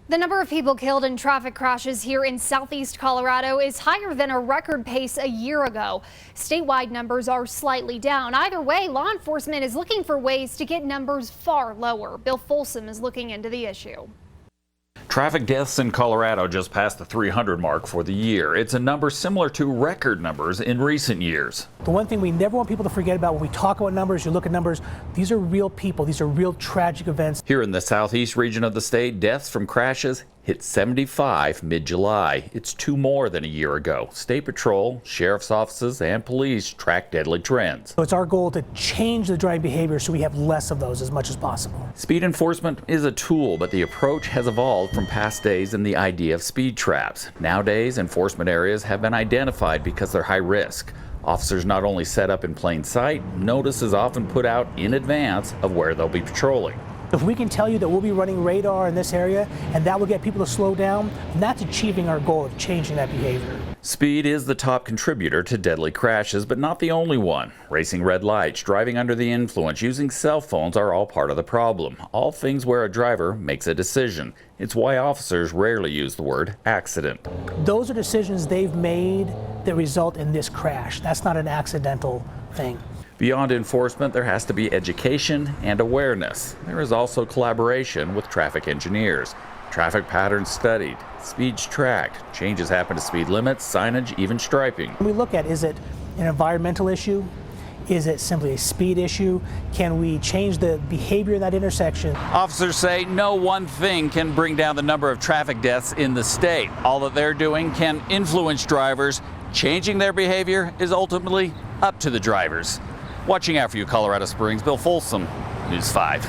The number of people killed in traffic crashes here in southeast Colorado is higher than a record pace a year ago. Statewide numbers are slightly down. Either way, law enforcement is looking for ways to get numbers far lower. Bill Folsom is looking into the issue. Traffic deaths in Colorado just passed the 300 mark for the year. It's a number similar to record numbers in recent years. The one thing we never want people to forget about when we talk about numbers, you look at numbers, these are real people. These are real tragic events. Here in the southeast region of the state, deaths from crashes hit 75 mid-July. It's 2 more than a year ago. State Patrol, sheriff's offices, and police track deadly trends. So it's our goal to change the driving behavior so we have less of those as much as possible. Speed enforcement is a tool, but the approach has evolved from past days and the idea of speed traps. Nowadays, enforcement areas have been identified because they're high risk. Officers not only set up in plain sight, notice is often put out in advance of where they'll be patrolling. If we can tell you that we'll be running radar in this area and that will get people to slow down, that's achieving our goal of changing that behavior. Speed is the top contributor to deadly crashes, but not the only one. Racing red lights, driving under the influence, using cell phones are all part of the problem. All things where a driver makes a decision. It's why officers rarely use the word accident. Those are decisions they've made that result in this crash. That's not an accidental thing. Beyond enforcement, there has to be education and awareness. There is also collaboration with traffic engineers. Traffic patterns studied, speeds tracked, changes happen to speed limits, signage, even striping. We look at, is it an environmental issue? Is it simply a speed issue? Can we change the behavior in that intersection? Officers say no one thing can bring down the number of traffic deaths in the state. All that they're doing can influence drivers. Changing their behavior is ultimately up to the drivers. Watching out for you, Colorado Springs, Bill Folsom, News 5.